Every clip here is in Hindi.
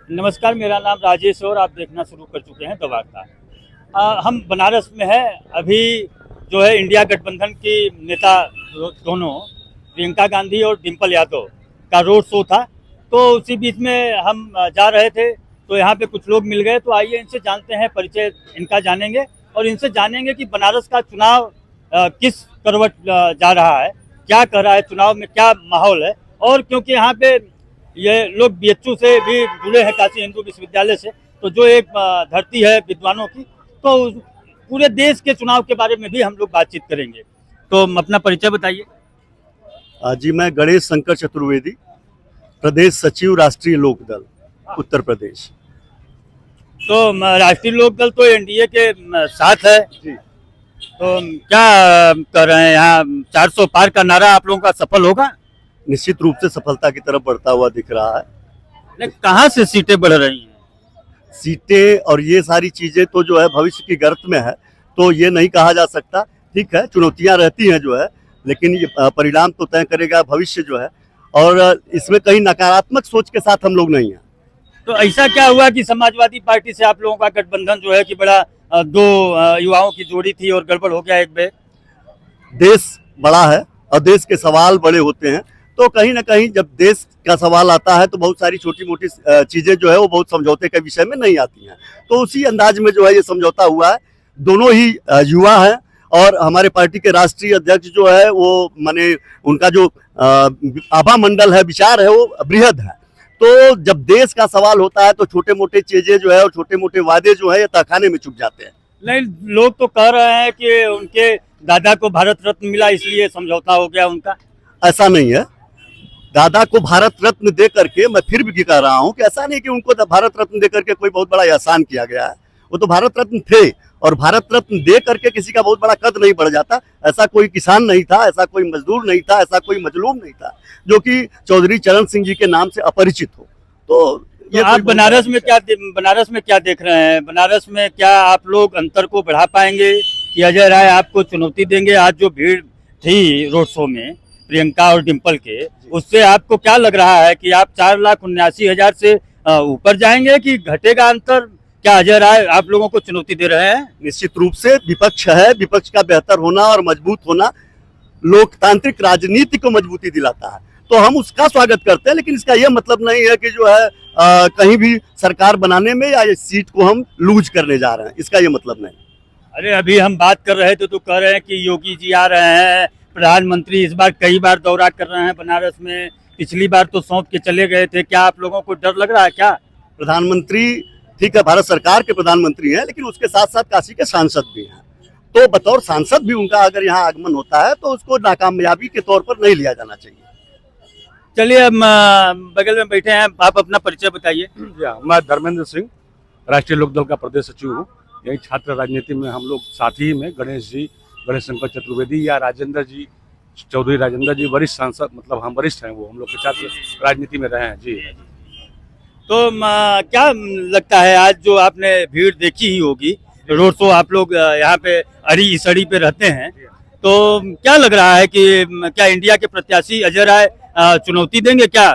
नमस्कार, मेरा नाम राजेश है और आप देखना शुरू कर चुके हैं द वार्ता। हम बनारस में हैं। अभी जो है इंडिया गठबंधन की नेता दोनों प्रियंका गांधी और डिम्पल यादव का रोड शो था, तो उसी बीच में हम जा रहे थे तो यहाँ पे कुछ लोग मिल गए। तो आइए इनसे जानते हैं, परिचय इनका जानेंगे और इनसे जानेंगे कि बनारस का चुनाव किस करवट जा रहा है, क्या कर रहा है, चुनाव में क्या माहौल है। और क्योंकि यहाँ पे ये लोग बीएचयू से भी जुड़े हैं, काशी हिंदू विश्वविद्यालय से, तो जो एक धरती है विद्वानों की, तो पूरे देश के चुनाव के बारे में भी हम लोग बातचीत करेंगे। तो अपना परिचय बताइए। जी, मैं गणेश शंकर चतुर्वेदी, प्रदेश सचिव राष्ट्रीय लोकदल उत्तर प्रदेश। तो राष्ट्रीय लोकदल तो एनडीए के साथ है जी। तो क्या कर रहे हैं यहाँ? 400 पार का नारा आप लोगों का सफल होगा? निश्चित रूप से सफलता की तरफ बढ़ता हुआ दिख रहा है। नहीं, कहाँ से सीटें बढ़ रही हैं? सीटें और ये सारी चीजें तो जो है भविष्य की गर्त में है, तो ये नहीं कहा जा सकता। ठीक है, चुनौतियां रहती हैं जो है, लेकिन ये परिणाम तो तय करेगा भविष्य जो है। और इसमें कहीं नकारात्मक सोच के साथ हम लोग नहीं हैं। तो ऐसा क्या हुआ कि समाजवादी पार्टी से आप लोगों का गठबंधन जो है कि बड़ा दो युवाओं की जोड़ी थी और गड़बड़ हो गया एक बेर? देश बड़ा है और देश के सवाल बड़े होते हैं, तो कहीं ना कहीं जब देश का सवाल आता है तो बहुत सारी छोटी मोटी चीजें जो है वो बहुत समझौते के विषय में नहीं आती हैं। तो उसी अंदाज में जो है ये समझौता हुआ है। दोनों ही युवा हैं और हमारे पार्टी के राष्ट्रीय अध्यक्ष जो है वो माने उनका जो आभा मंडल है, विचार है, वो बृहद है। तो जब देश का सवाल होता है तो छोटे मोटे चीजें जो है और छोटे मोटे वादे जो है ये तहखाने में छुप जाते हैं। नहीं, लोग तो कह रहे हैं कि उनके दादा को भारत रत्न मिला इसलिए समझौता हो गया उनका। ऐसा नहीं है। दादा को भारत रत्न दे करके, मैं फिर भी कह रहा हूं कि ऐसा नहीं कि उनको भारत रत्न दे करके कोई बहुत बड़ा एहसान किया गया है। वो तो भारत रत्न थे और भारत रत्न दे करके किसी का बहुत बड़ा कद नहीं बढ़ जाता। ऐसा कोई किसान नहीं था, ऐसा कोई मजदूर नहीं था, ऐसा कोई मजलूम नहीं था जो कि चौधरी चरण सिंह जी के नाम से अपरिचित हो। तो ये आप बनारस में क्या देख रहे हैं? बनारस में क्या आप लोग अंतर को बढ़ा पाएंगे कि अजय राय आपको चुनौती देंगे? आज जो भीड़ थी रोड शो में प्रियंका और डिम्पल के, उससे आपको क्या लग रहा है कि आप 4,79,000 से ऊपर जाएंगे कि घटेगा अंतर? क्या अजय राय आप लोगों को चुनौती दे रहे हैं? निश्चित रूप से विपक्ष है, विपक्ष का बेहतर होना और मजबूत होना लोकतांत्रिक राजनीति को मजबूती दिलाता है, तो हम उसका स्वागत करते हैं। लेकिन इसका यह मतलब नहीं है कि जो है कहीं भी सरकार बनाने में या इस सीट को हम लूज करने जा रहे हैं, इसका ये मतलब नहीं। अरे अभी हम बात कर रहे थे तो कह रहे हैं कि योगी जी आ रहे हैं, प्रधानमंत्री इस बार कई बार दौरा कर रहे हैं बनारस में, पिछली बार तो सौंप के चले गए थे। क्या आप लोगों को डर लग रहा है क्या? प्रधानमंत्री ठीक है, भारत सरकार के प्रधानमंत्री हैं, लेकिन उसके साथ साथ काशी के सांसद भी हैं। तो बतौर सांसद भी उनका अगर यहाँ आगमन होता है तो उसको नाकामयाबी के तौर पर नहीं लिया जाना चाहिए। चलिए, हम बगल में बैठे हैं, आप अपना परिचय बताइए। मैं धर्मेंद्र सिंह, राष्ट्रीय लोकदल का प्रदेश सचिव हूँ। यही छात्र राजनीति में हम लोग साथी में गणेश जी, गणेश शंकर चतुर्वेदी या राजेंद्र जी, चौधरी राजेंद्र जी वरिष्ठ सांसद, मतलब हम वरिष्ठ हैं, वो हम लोग के छात्र राजनीति में रहे हैं जी। तो क्या लगता है, आज जो आपने भीड़ देखी ही होगी रोड शो, आप लोग यहाँ पे अड़ी इसड़ी पे रहते हैं, तो क्या लग रहा है कि क्या इंडिया के प्रत्याशी अजय राय चुनौती देंगे क्या?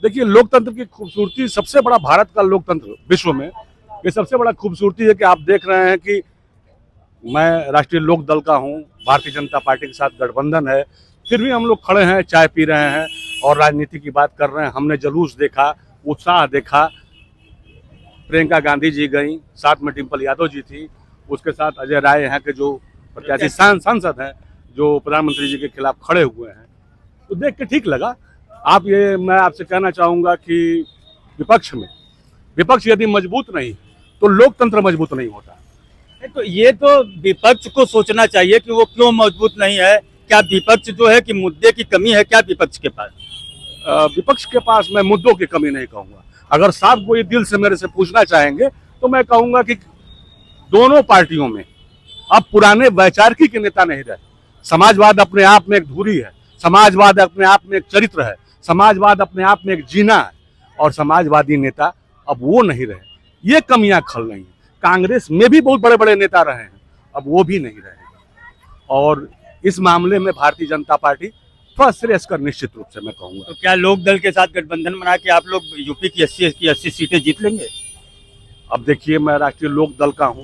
देखिए, लोकतंत्र की खूबसूरती, सबसे बड़ा भारत का लोकतंत्र विश्व में ये सबसे बड़ा खूबसूरती है कि आप देख रहे हैं कि मैं राष्ट्रीय लोक दल का हूं, भारतीय जनता पार्टी के साथ गठबंधन है, फिर भी हम लोग खड़े हैं, चाय पी रहे हैं और राजनीति की बात कर रहे हैं। हमने जुलूस देखा, उत्साह देखा। प्रियंका गांधी जी गई, साथ में डिम्पल यादव जी थी, उसके साथ अजय राय यहाँ के जो प्रत्याशी सांसद हैं जो प्रधानमंत्री जी के खिलाफ खड़े हुए हैं, तो देख के ठीक लगा। मैं आपसे कहना चाहूँगा कि विपक्ष यदि मजबूत नहीं तो लोकतंत्र मजबूत नहीं होता। तो ये तो विपक्ष को सोचना चाहिए कि वो क्यों मजबूत नहीं है। क्या विपक्ष जो है कि मुद्दे की कमी है क्या विपक्ष के पास? विपक्ष के पास मैं मुद्दों की कमी नहीं कहूँगा। अगर साफ कोई दिल से मेरे से पूछना चाहेंगे तो मैं कहूँगा कि दोनों पार्टियों में अब पुराने वैचारिकी के नेता नहीं रहे। समाजवाद अपने आप में एक धुरी है, समाजवाद अपने आप में एक चरित्र है, समाजवाद अपने आप में एक जीना है, और समाजवादी नेता अब वो नहीं रहे। ये कमियां खल रही हैं। कांग्रेस में भी बहुत बड़े बड़े नेता रहे हैं, अब वो भी नहीं रहे। और इस मामले में Bharatiya Janata party first race कर निश्चित रूप से मैं कहूंगा। तो क्या लोक दल के साथ गठबंधन बना के आप लोग यूपी की 80 सीटें जीत लेंगे? अब देखिए, मैं राष्ट्रीय लोक दल का हूं,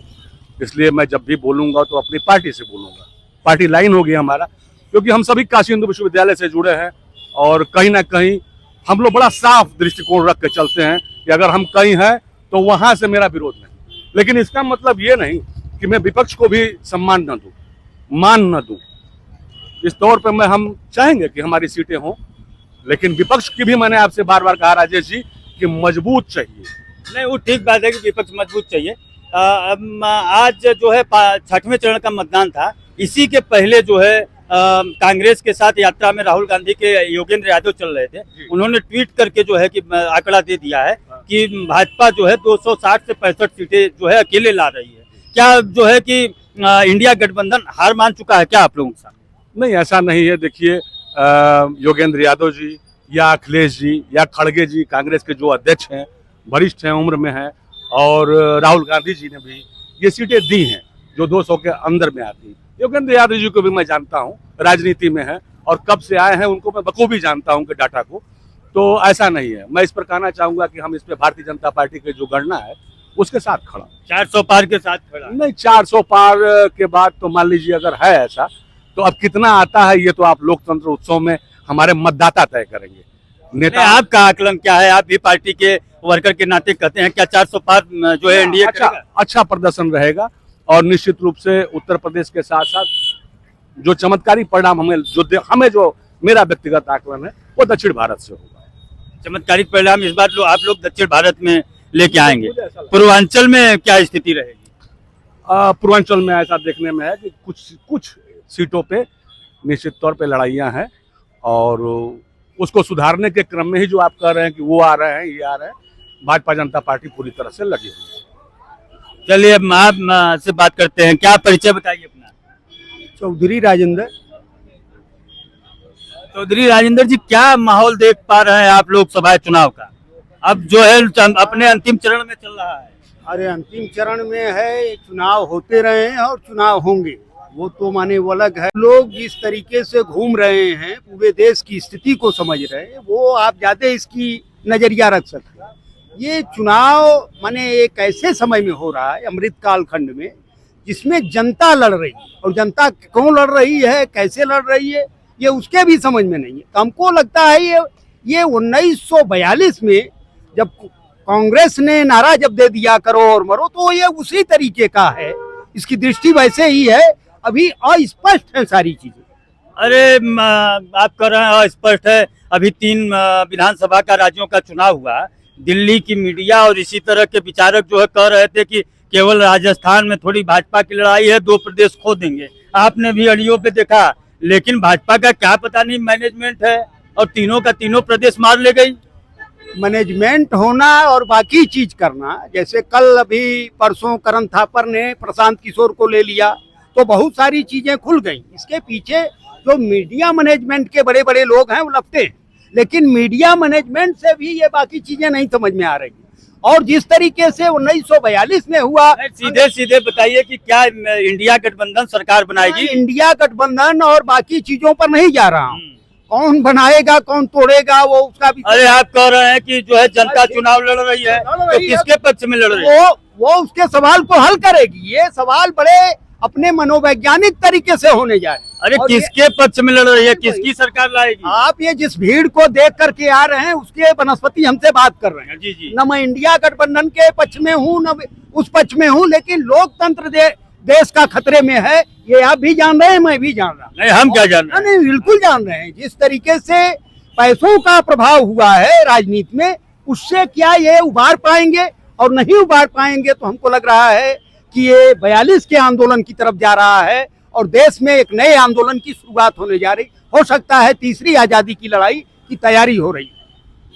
इसलिए मैं जब भी बोलूंगा तो अपनी पार्टी से बोलूंगा। पार्टी लाइन होगी हमारा, क्योंकि हम सभी काशी हिंदू विश्वविद्यालय से जुड़े हैं और कहीं ना कहीं हम लोग बड़ा साफ दृष्टिकोण रख के चलते हैं कि अगर हम कहीं हैं तो वहां से मेरा विरोध नहीं। लेकिन इसका मतलब ये नहीं कि मैं विपक्ष को भी सम्मान न दूं, मान न दूं। इस तौर पर हम चाहेंगे कि हमारी सीटें हों, लेकिन विपक्ष की भी मैंने आपसे बार बार कहा राजेश जी कि मजबूत चाहिए। नहीं, वो ठीक बात है कि विपक्ष मजबूत चाहिए। आज जो है 6वें चरण का मतदान था, इसी के पहले जो है कांग्रेस के साथ यात्रा में राहुल गांधी के योगेंद्र यादव चल रहे थे। उन्होंने ट्वीट करके जो है कि आंकड़ा दे दिया है कि भाजपा जो है 260 से 65 सीटें जो है अकेले ला रही है। क्या जो है कि इंडिया गठबंधन हार मान चुका है क्या आप लोगों के साथ? नहीं, ऐसा नहीं है। देखिए, योगेंद्र यादव जी या अखिलेश जी या खड़गे जी, कांग्रेस के जो अध्यक्ष हैं, वरिष्ठ हैं, उम्र में हैं, और राहुल गांधी जी ने भी ये सीटें दी हैं जो 200 के अंदर में आती हैं। योगेंद्र यादव जी को भी मैं जानता हूं, राजनीति में है और कब से आए हैं उनको मैं बखूबी जानता हूं, उनके डाटा को। तो ऐसा नहीं है। मैं इस पर कहना चाहूंगा कि हम इस पे भारतीय जनता पार्टी के जो गणना है उसके साथ खड़ा। 400 पार के साथ खड़ा नहीं, 400 पार के बाद तो मान लीजिए अगर है ऐसा, तो अब कितना आता है ये तो आप लोकतंत्र उत्सव में हमारे मतदाता तय करेंगे। नेता, आपका आकलन क्या है? आप भी पार्टी के वर्कर के नाते कहते हैं क्या 400 पार जो है एनडीए अच्छा प्रदर्शन रहेगा और निश्चित रूप से उत्तर प्रदेश के साथ साथ जो चमत्कारी परिणाम हमें जो मेरा व्यक्तिगत आकलन है वो दक्षिण भारत से होगा। चमत्कारिक परिणाम इस बार आप लोग दक्षिण भारत में लेके आएंगे। पूर्वांचल में क्या स्थिति रहेगी? पूर्वांचल में ऐसा देखने में है कि कुछ सीटों पे निश्चित तौर पे लड़ाइयां हैं और उसको सुधारने के क्रम में ही जो आप कह रहे हैं कि वो आ रहे हैं, ये आ रहे हैं, भाजपा जनता पार्टी पूरी तरह से लगी हुई है। चलिए, अब आप से बात करते हैं। क्या परिचय बताइए अपना? चौधरी राजेंद्र। चौधरी राजेंद्र जी, क्या माहौल देख पा रहे हैं आप लोकसभा चुनाव का? अब जो है अपने अंतिम चरण में चल रहा है। अरे अंतिम चरण में है, चुनाव होते रहे हैं और चुनाव होंगे, वो तो माने वो अलग है। लोग जिस तरीके से घूम रहे हैं, पूरे देश की स्थिति को समझ रहे हैं, वो आप ज्यादा इसकी नजरिया रख सकते हैं। ये चुनाव माने एक ऐसे समय में हो रहा है, अमृत काल खंड में, जिसमें जनता लड़ रही है और जनता क्यों लड़ रही है, कैसे लड़ रही है, ये उसके भी समझ में नहीं है। तो हमको लगता है ये 1942 में जब कांग्रेस ने नारा जब दे दिया करो और मरो, तो ये उसी तरीके का है। इसकी दृष्टि वैसे ही है, अभी अस्पष्ट है सारी चीजें। अरे आप कह रहे हैं अस्पष्ट है। अभी 3 विधानसभा का राज्यों का चुनाव हुआ। दिल्ली की मीडिया और इसी तरह के विचारक जो है कह रहे थे कि केवल राजस्थान में थोड़ी भाजपा की लड़ाई है, 2 प्रदेश खो देंगे। आपने भी अड़ियों पे देखा, लेकिन भाजपा का क्या पता नहीं मैनेजमेंट है और तीनों का तीनों प्रदेश मार ले गई। मैनेजमेंट होना और बाकी चीज करना, जैसे कल अभी परसों करण थापर ने प्रशांत किशोर को ले लिया, तो बहुत सारी चीजें खुल गई। इसके पीछे जो मीडिया मैनेजमेंट के बड़े बड़े लोग हैं वो लगते हैं, लेकिन मीडिया मैनेजमेंट से भी ये बाकी चीजें नहीं समझ में आ रही। और जिस तरीके से 1942 में हुआ, सीधे सीधे बताइए कि क्या इंडिया गठबंधन सरकार बनाएगी? इंडिया गठबंधन और बाकी चीजों पर नहीं जा रहा हूँ, कौन बनाएगा कौन तोड़ेगा वो उसका भी। अरे आप कह रहे हैं कि जो है जनता चुनाव लड़ रही है, तो किसके पक्ष में लड़ रही है? वो उसके सवाल को हल करेगी। ये सवाल बड़े अपने मनोवैज्ञानिक तरीके से होने जा रहे हैं। अरे किसके पक्ष में लड़ रही है? किसकी सरकार लाएगी? आप ये जिस भीड़ को देख करके आ रहे हैं उसके बनस्पति हमसे बात कर रहे हैं। जी जी। न मैं इंडिया गठबंधन के पक्ष में हूँ न उस पक्ष में हूँ, लेकिन लोकतंत्र देश का खतरे में है, ये आप भी जान रहे हैं, मैं भी जान रहा हूँ। नहीं, हम क्या जान रहे हैं? नहीं, बिल्कुल जान रहे हैं। जिस तरीके से पैसों का प्रभाव हुआ है राजनीति में, उससे क्या ये उबार पाएंगे? और नहीं उबार पाएंगे तो हमको लग रहा है कि ये 42 के आंदोलन की तरफ जा रहा है और देश में एक नए आंदोलन की शुरुआत होने जा रही। हो सकता है तीसरी आजादी की लड़ाई की तैयारी हो रही है।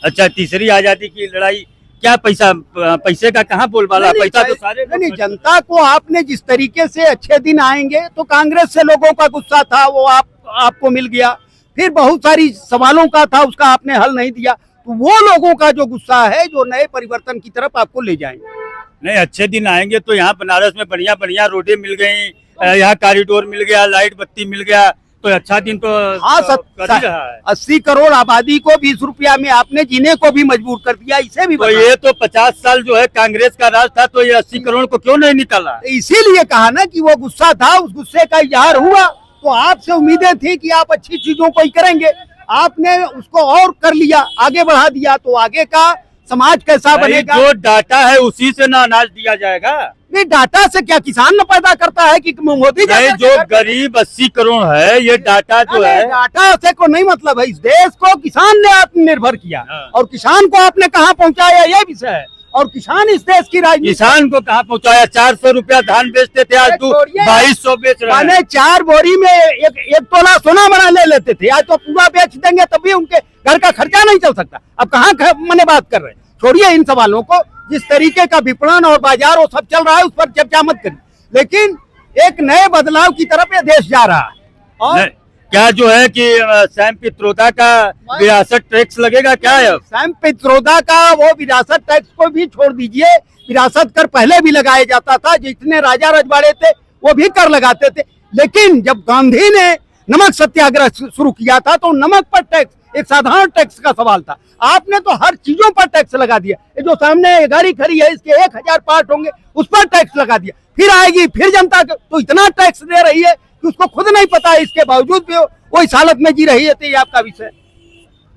अच्छा, तीसरी आजादी की लड़ाई। क्या पैसे का कहाँ बोलबाला? पैसा तो सारे नहीं, जनता को आपने जिस तरीके से अच्छे दिन आएंगे, तो कांग्रेस से लोगों का गुस्सा था वो आपको मिल गया, फिर बहुत सारी सवालों का था उसका आपने हल नहीं दिया, तो वो लोगों का जो गुस्सा है जो नए परिवर्तन की तरफ आपको ले जाएंगे। नहीं, अच्छे दिन आएंगे तो यहाँ बनारस में बढ़िया बढ़िया रोडें मिल गई, यहाँ कॉरिडोर मिल गया, लाइट बत्ती मिल गया, तो अच्छा दिन तो हाँ, कर ही रहा है। 80 करोड़ आबादी को 20 रुपया में आपने जीने को भी मजबूर कर दिया, इसे भी तो बताओ। ये तो 50 साल जो है कांग्रेस का राज था, तो ये 80 करोड़ को क्यों नहीं निकाला? इसीलिए कहा ना कि वो गुस्सा था, उस गुस्से का इजहार हुआ, तो आपसे उम्मीदें थी कि आप अच्छी चीजों को ही करेंगे, आपने उसको और कर लिया, आगे बढ़ा दिया, तो आगे का समाज कैसा भाई, बनेगा? जो डाटा है उसी से ना अनाज दिया जाएगा। नहीं, डाटा से क्या किसान न पैदा करता है कि मोदी नहीं, जाकर जो के घर- गरीब 80 करोड़ है, ये डाटा जो अरे, है डाटा से को नहीं मतलब है, इस देश को किसान ने आत्मनिर्भर किया, हाँ। और किसान को आपने कहाँ पहुँचाया, ये विषय है। और किसान इस देश की राजनीति, किसान को कहाँ पहुँचाया? 400 रुपया धान बेचते थे, आज तो छोड़िए। 2200 बेच रहे माने हैं। 4 बोरी में एक तोला सोना बना ले लेते थे, आज तो पूरा बेच देंगे तभी उनके घर का खर्चा नहीं चल सकता। अब कहाँ मैंने बात कर रहे हैं, छोड़िए इन सवालों को। जिस तरीके का विपणन और बाजार वो सब चल रहा है, उस पर चर्चा मत करिए, लेकिन एक नए बदलाव की तरफ ये देश जा रहा है। और नहीं, क्या जो है कि सैम पित्रोदा का विरासत टैक्स लगेगा क्या है? सैम पित्रोदा का वो विरासत टैक्स को भी छोड़ दीजिए, विरासत कर पहले भी लगाया जाता था, जितने राजा रजवाड़े थे वो भी कर लगाते थे, लेकिन जब गांधी ने नमक सत्याग्रह शुरू किया था तो नमक पर टैक्स एक साधारण टैक्स का सवाल था, आपने तो हर चीजों पर टैक्स लगा दिया। ये जो सामने गाड़ी खड़ी है, इसके 1000 पार्ट होंगे, उस पर टैक्स लगा दिया, फिर आएगी, फिर जनता तो इतना टैक्स दे रही है कि उसको खुद नहीं पता है, इसके बावजूद भी वो इस हालत में जी रही है। तो ये आपका विषय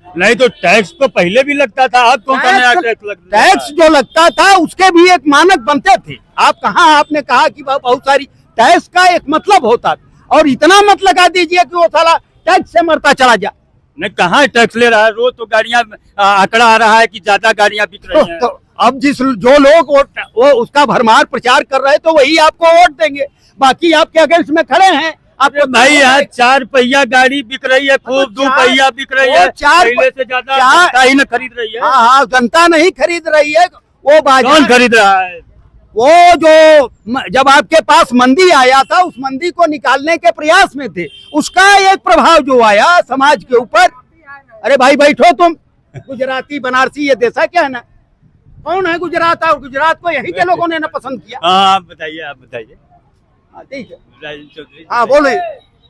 नहीं, तो टैक्स तो पहले भी लगता था, अब कौन सा नया टैक्स लग रहा है? टैक्स जो लगता था उसके भी एक मानक बनते थे। आप कहाँ, आपने कहा कि बहुत सारी टैक्स का एक मतलब होता था, और इतना मत लगा दीजिए कि वो साला टैक्स से मरता चला जाए। नहीं, कहाँ टैक्स ले रहा है? रोज तो गाड़ियां आंकड़ा आ रहा है कि ज्यादा गाड़ियां बिक रही हैं। तो अब जो लोग वो उसका भरमार प्रचार कर रहे हैं, तो वही आपको वोट देंगे, बाकी आपके अगेंस्ट में खड़े हैं। आपको भाई, यहाँ 4 पहिया गाड़ी बिक रही है, खूब 2 पहिया बिक रही है, पहले से ज्यादा जनता ही न खरीद रही है। हाँ हाँ, जनता नहीं खरीद रही है, वो कौन बाजार, खरीद रहा है? वो जो जब आपके पास मंदी आया था, उस मंदी को निकालने के प्रयास में थे, उसका एक प्रभाव जो आया समाज के ऊपर। अरे भाई बैठो तुम, गुजराती बनारसी ये देशा क्या है ना, कौन है गुजरात, और गुजरात को यही के लोगों ने ना पसंद किया। हाँ, आप बताइए। हाँ, ठीक है, राजेंद्र चौधरी, हाँ बोले,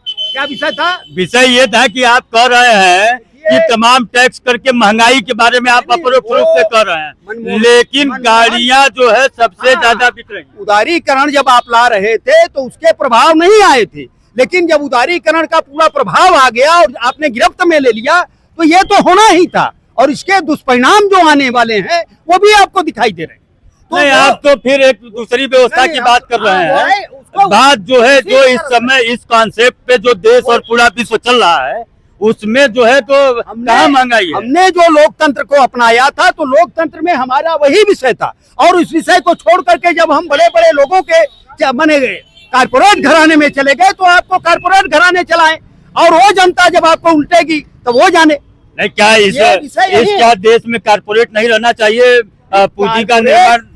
क्या विषय था? विषय ये था कि आप कह रहे हैं कि तमाम टैक्स करके महंगाई के बारे में आप अपरोक्ष रूप से कह रहे हैं, लेकिन गाड़ियां जो है सबसे ज्यादा बिक रही हैं। उदारीकरण जब आप ला रहे थे तो उसके प्रभाव नहीं आए थे, लेकिन जब उदारीकरण का पूरा प्रभाव आ गया और आपने गिरफ्त में ले लिया, तो ये तो होना ही था, और इसके दुष्परिणाम जो आने वाले हैं वो भी आपको दिखाई दे रहे हैं। तो नहीं, आप तो फिर एक दूसरी व्यवस्था की बात कर रहे हैं। बात जो है, जो इस समय इस कॉन्सेप्ट पे जो देश और पूरा विश्व चल रहा है, उसमें जो है तो कहाँ महंगाई है? हमने जो लोकतंत्र को अपनाया था, तो लोकतंत्र में हमारा वही विषय था, और उस विषय को छोड़ करके जब हम बड़े बड़े लोगों के बने गए, कारपोरेट घराने में चले गए, तो आपको कारपोरेट घराने चलाएं, और वो जनता जब आपको उल्टेगी तो वो जाने। नहीं, क्या इस यही क्या देश में कारपोरेट नहीं रहना चाहिए? पूंजी का निर्माण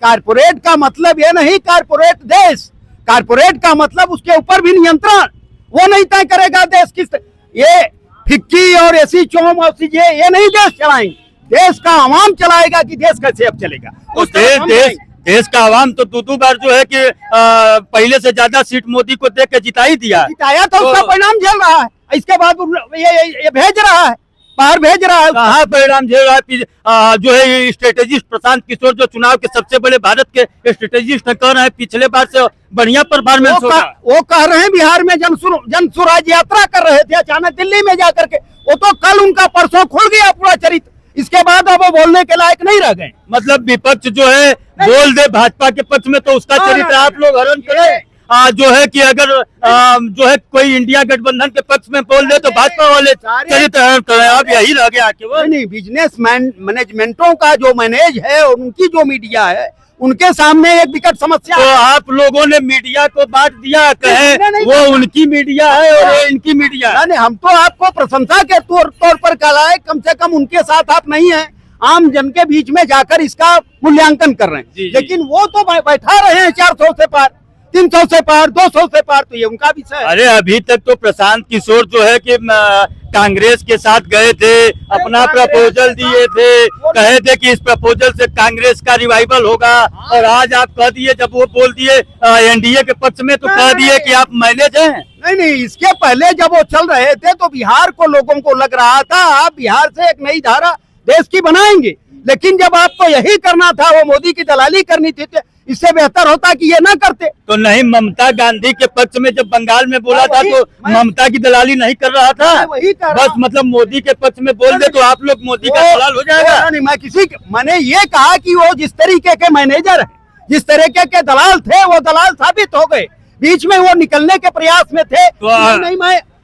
कारपोरेट का मतलब ये नहीं कारपोरेट देश, कारपोरेट का मतलब उसके ऊपर भी नियंत्रण, वो नहीं तय करेगा देश किस, ये फिक्की और ऐसी चोम और चीजें ये नहीं देश चलाएंगे, देश का आवाम चलाएगा कि देश कैसे अब चलेगा। तो देश का आवाम तो 2 बार जो है कि पहले से ज्यादा सीट मोदी को दे के जिता ही दिया। जिताया तो उसका परिणाम झेल रहा है, इसके बाद ये भेज रहा है, बाहर भेज रहा है। कहाँ परिणाम झेल रहा है? जो है स्ट्रेटेजिस्ट प्रशांत किशोर, जो चुनाव के सबसे बड़े भारत के स्ट्रेटेजिस्ट कह रहे हैं, पिछले बार से बढ़िया परफॉर्मेंस होगा। वो कह रहे हैं बिहार में जन स्वराज यात्रा कर रहे थे, अचानक दिल्ली में जाकर के, वो तो कल उनका परसों खुल गया पूरा चरित्र, इसके बाद अब वो बोलने के लायक नहीं रह गए। मतलब विपक्ष जो है बोल दे भाजपा के पक्ष में, तो उसका चरित्र आप लोग हरण करें। जो है कि अगर जो है कोई इंडिया गठबंधन के पक्ष में बोल दे तो भाजपा वाले चरित्र हरण करें। अब यही रह गया केवल। नहीं, बिजनेस मैनेजमेंटों का जो मैनेज है और उनकी जो मीडिया है, उनके सामने एक विकट समस्या। तो आप लोगों ने मीडिया को बांट दिया, कहे वो उनकी मीडिया है और ये इनकी मीडिया है। नहीं, हम तो आपको प्रशंसा के तौर पर कहा है, कम से कम उनके साथ आप नहीं हैं, आम जन के बीच में जाकर इसका मूल्यांकन कर रहे हैं। लेकिन वो तो बैठा रहे हैं 400 से पार, 300 से पार, 200 से पार, तो ये उनका विषय है। अरे अभी तक तो प्रशांत किशोर जो है कि कांग्रेस के साथ गए थे, अपना प्रपोजल दिए थे, कहे थे कि इस प्रपोजल से कांग्रेस का रिवाइवल होगा, और आज आप कह दिए, जब वो बोल दिए एनडीए के पक्ष में, तो कह दिए कि आप मैनेज हैं। नहीं, इसके पहले जब वो चल रहे थे तो बिहार को लोगों को लग रहा था आप बिहार से एक नई धारा देश की बनाएंगे, लेकिन जब आपको यही करना था, वो मोदी की दलाली करनी थी, तो इससे बेहतर होता कि ये ना करते। तो नहीं, ममता गांधी के पक्ष में जब बंगाल में बोला था तो ममता की दलाली नहीं कर रहा था, वही कर रहा बस मतलब मोदी के पक्ष में बोल दे तो आप लोग मोदी का दलाल हो जाएगा। नहीं, मैंने ये कहा कि वो जिस तरीके के मैनेजर है, जिस तरीके के दलाल थे, वो दलाल साबित हो गए। बीच में वो निकलने के प्रयास में थे, तो नहीं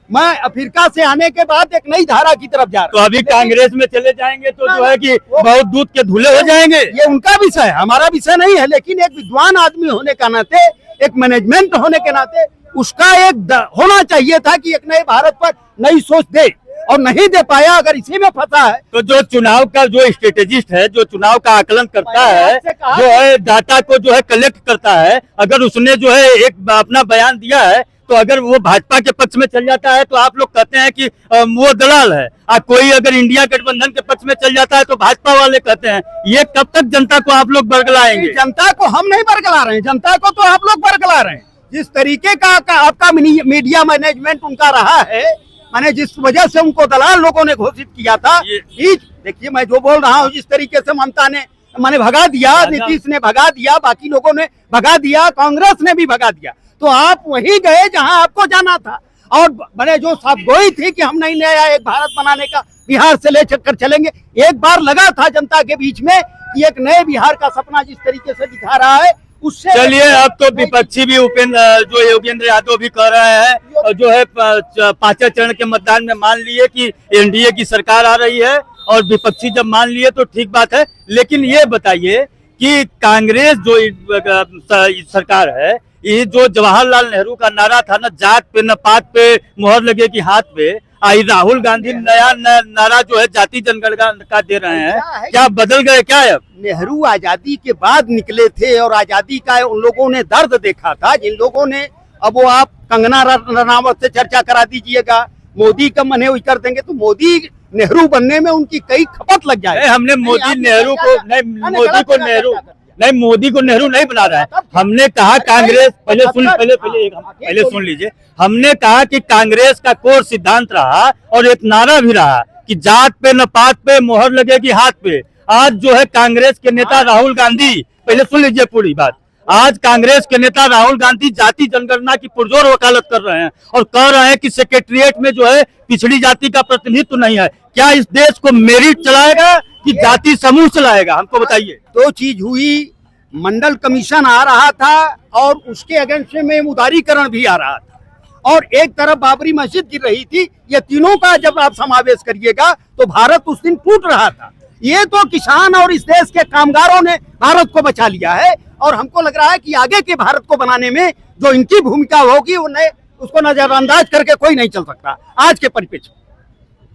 मैं अफ्रीका से आने के बाद एक नई धारा की तरफ जा रहा हूं। तो अभी कांग्रेस में चले जाएंगे तो जो है कि बहुत दूध के धुले हो जाएंगे। ये उनका विषय है, हमारा विषय नहीं है, लेकिन एक विद्वान आदमी होने का नाते, एक मैनेजमेंट होने के नाते उसका एक होना चाहिए था कि एक नए भारत पर नई सोच दे, और नहीं दे पाया। अगर इसी में फंसा है तो जो चुनाव का जो स्ट्रेटेजिस्ट है, जो चुनाव का आकलन करता है, जो है डाटा को जो है कलेक्ट करता है, अगर उसने जो है एक अपना बयान दिया है, तो अगर वो भाजपा के पक्ष में चल जाता है तो आप लोग कहते हैं कि वो दलाल है, और कोई अगर इंडिया गठबंधन के पक्ष में चल जाता है तो भाजपा वाले कहते हैं। ये कब तक जनता को आप लोग बरगलाएंगे? जनता को हम नहीं बरगला रहे हैं, जनता को तो आप लोग बरगला रहे हैं। जिस तरीके का आपका मीडिया मैनेजमेंट उनका रहा है, माने जिस वजह से उनको दलाल लोगों ने घोषित किया था, देखिए मैं जो बोल रहा हूँ, जिस तरीके से ममता ने माने भगा दिया, नीतीश ने भगा दिया, बाकी लोगों ने भगा दिया, कांग्रेस ने भी भगा दिया, तो आप वही गए जहां आपको जाना था। और बड़े जो साफगोई थी कि हम नहीं नया एक भारत बनाने का बिहार से ले चक्कर चलेंगे, एक बार लगा था जनता के बीच में कि एक नए बिहार का सपना जिस तरीके से दिखा रहा है, उससे चलिए अब तो विपक्षी भी जो योगेंद्र यादव भी कह रहे हैं, जो है 5वें चरण के मतदान में मान लिए कि एनडीए की सरकार आ रही है, और विपक्षी जब मान लिए तो ठीक बात है। लेकिन ये बताइए कि कांग्रेस जो सरकार है, ये जो जवाहरलाल नेहरू का नारा था ना, जात पे न पात पे मोहर लगेगी हाथ पे, आई राहुल गांधी नया नारा जो है जाति जनगणना का दे रहे हैं, क्या बदल गए क्या? अब नेहरू आजादी के बाद निकले थे, और आजादी का उन लोगों ने दर्द देखा था, जिन लोगों ने, अब वो आप कंगना रनावत से चर्चा करा दीजिएगा, मोदी का मने वही कर देंगे, तो मोदी नेहरू बनने में उनकी कई खपत लग जाए। हमने मोदी नेहरू को मोदी को नेहरू नहीं बना रहा है। हमने कहा कांग्रेस, पहले सुन लीजिए, हमने कहा कि कांग्रेस का कोर सिद्धांत रहा और एक नारा भी रहा कि जात पे न पात पे मोहर लगेगी हाथ पे। आज जो है कांग्रेस के नेता राहुल गांधी, पहले सुन लीजिए पूरी बात, आज कांग्रेस के नेता राहुल गांधी जाति जनगणना की पुरजोर वकालत कर रहे हैं और कह रहे हैं कि सेक्रेटरिएट में जो है पिछड़ी जाति का प्रतिनिधित्व नहीं है। क्या इस देश को मेरिट चलाएगा कि जाति समूह चलाएगा? हमको बताइए। दो चीज हुई, मंडल कमीशन आ रहा था और उसके अगेंस्ट में उदारीकरण भी आ रहा था, और एक तरफ बाबरी मस्जिद गिर रही थी। ये तीनों का जब आप समावेश करिएगा तो भारत उस दिन टूट रहा था। ये तो किसान और इस देश के कामगारों ने भारत को बचा लिया है, और हमको लग रहा है कि आगे के भारत को बनाने में जो इनकी भूमिका होगी उसको नजरअंदाज करके कोई नहीं चल सकता आज के परिप्रेक्ष्य।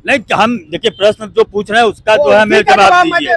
नहीं, हम देखिए प्रश्न जो पूछ रहे हैं उसका जो है हमें जवाब दीजिए।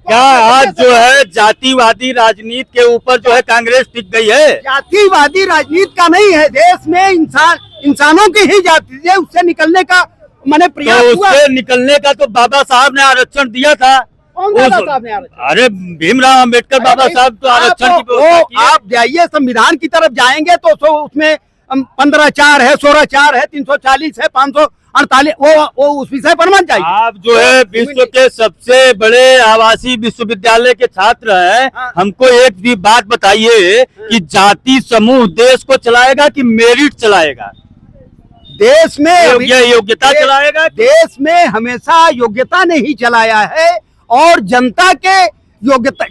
क्या आज जो है जातिवादी राजनीति के ऊपर जो है कांग्रेस टिक गई है? जातिवादी राजनीति का नहीं है, देश में इंसानों की ही जाति है, उससे निकलने का मैंने प्रयास हुआ। उससे निकलने का तो बाबा साहब ने आरक्षण दिया था। अरे भीमराव अम्बेडकर बाबा साहब तो आरक्षण की व्यवस्था की है। आप जाइए संविधान की तरफ जाएंगे तो उसमें 15(4) है, 16(4) है, 340 है, 548, वो उस विषय पर मत जाइए। आप जो है विश्व के सबसे बड़े आवासीय विश्वविद्यालय के छात्र हैं, हमको एक भी बात बताइए कि जाति समूह देश को चलाएगा कि मेरिट चलाएगा? देश में योग्यता चलाएगा? देश में हमेशा योग्यता ने ही चलाया है, और जनता के योग्यता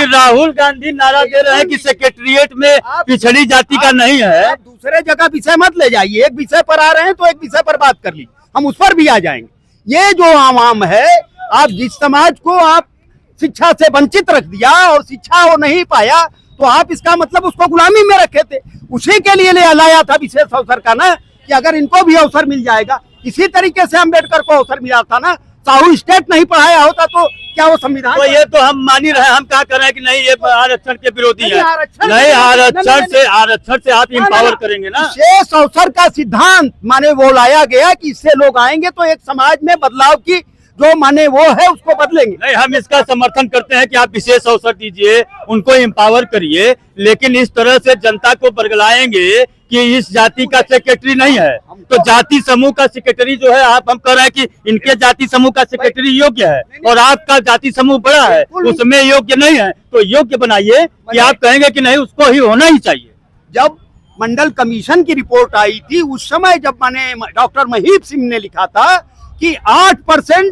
राहुल गांधी नारा दे रहे हैं कि सेक्रेटरिएट में पिछड़ी जाति का नहीं है। दूसरे जगह विषय मत ले जाइए, एक विषय पर आ रहे हैं तो एक विषय पर बात कर ली, हम उस पर भी आ जाएंगे। ये जो आवाम है, आप जिस समाज को आप शिक्षा से वंचित रख दिया और शिक्षा वो नहीं पाया, तो आप इसका मतलब उसको गुलामी में रखे थे। उसी के लिए लाया था विशेष अवसर का ना, कि अगर इनको भी अवसर मिल जाएगा। इसी तरीके से अम्बेडकर को अवसर मिला था ना, साहू स्टेट नहीं पढ़ाया होता तो क्या वो संविधान? तो ये तो हम मान ही रहे हैं, हम क्या कर रहे हैं कि नहीं ये आरक्षण के विरोधी नहीं, है। आरक्षण नहीं, नहीं, आरक्षण से आप इंपावर करेंगे ना। विशेष अवसर का सिद्धांत माने वो लाया गया कि इससे लोग आएंगे तो एक समाज में बदलाव की जो माने वो है उसको बदलेंगे। नहीं, हम इसका समर्थन करते हैं कि आप विशेष अवसर दीजिए, उनको एम्पावर करिए, लेकिन इस तरह से जनता को बरगलाएंगे कि इस जाति का सेक्रेटरी नहीं है, तो जाति समूह का सेक्रेटरी जो है आप, हम कह रहे हैं कि इनके जाति समूह का सेक्रेटरी योग्य है और आपका जाति समूह बड़ा है, उसमें योग्य नहीं है, तो योग्य बनाइए कि आप कहेंगे कि नहीं उसको ही होना ही चाहिए। जब मंडल कमीशन की रिपोर्ट आई थी उस समय जब माने डॉक्टर महीप सिंह ने लिखा था कि 8%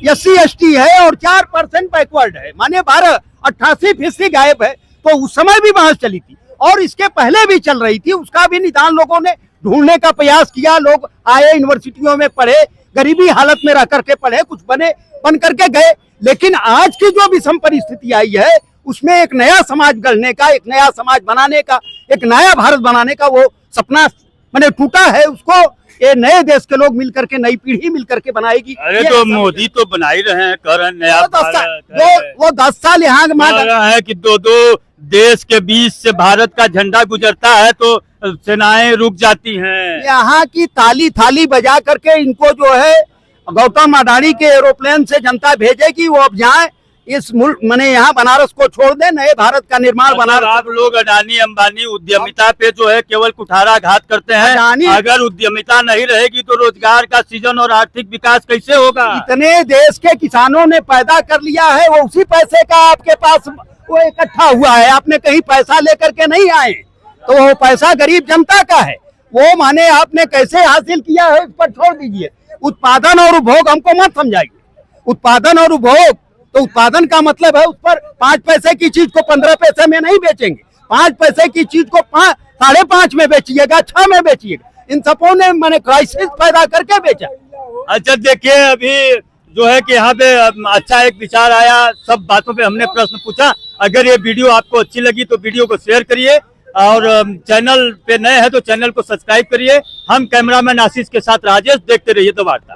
SC/ST है और 4% बैकवर्ड है, माने 88% गायब है, तो उस समय भी बहस चली थी और इसके पहले भी चल रही थी। उसका भी निदान लोगों ने ढूंढने का प्रयास किया, लोग आए यूनिवर्सिटियों में पढ़े, गरीबी हालत में रह करके पढ़े, कुछ बन करके गए, लेकिन आज की जो विषम परिस्थिति आई है उसमें एक नया समाज गढ़ने का, एक नया समाज बनाने का, एक नया भारत बनाने का वो सपना मैंने टूटा है। उसको ये नए देश के लोग मिलकर के, नई पीढ़ी मिलकर के बनाएगी। अरे तो मोदी तो बना ही रहे हैं, कह रहे हैं नया वो 10 साल यहाँ कह रहे हैं कि दो देश के बीच से भारत का झंडा गुजरता है तो सेनाएं रुक जाती हैं। यहाँ की ताली थाली बजा करके इनको जो है गौतम अडानी के एरोप्लेन से जनता भेजेगी, वो अब जाए इस मुल्क माने यहाँ बनारस को छोड़ दे, नए भारत का निर्माण बनारस। आप लोग अडानी अंबानी उद्यमिता पे जो है केवल कुठाराघात करते हैं, अगर उद्यमिता नहीं रहेगी तो रोजगार का सृजन और आर्थिक विकास कैसे होगा? इतने देश के किसानों ने पैदा कर लिया है, वो उसी पैसे का आपके पास वो इकट्ठा हुआ है, आपने कहीं पैसा लेकर के नहीं आए, तो वो पैसा गरीब जनता का है, वो माने आपने कैसे हासिल किया है इस पर छोड़ दीजिए। उत्पादन और उपभोग हमको मत समझाइए, उत्पादन और उपभोग तो उत्पादन का मतलब है उस पर 5 पैसे की चीज को 15 पैसे में नहीं बेचेंगे, 5 पैसे की चीज को 5.5 में बेचिएगा, 6 में बेचिएगा। इन सबों ने मैंने क्राइसिस पैदा करके बेचा। अच्छा देखिए, अभी जो है कि यहाँ पे अच्छा एक विचार आया, सब बातों पे हमने प्रश्न पूछा। अगर ये वीडियो आपको अच्छी लगी तो वीडियो को शेयर करिए और चैनल पे नए हैं तो चैनल को सब्सक्राइब करिए। हम कैमरामैन आशीष के साथ राजेश, देखते रहिए द वार्ता।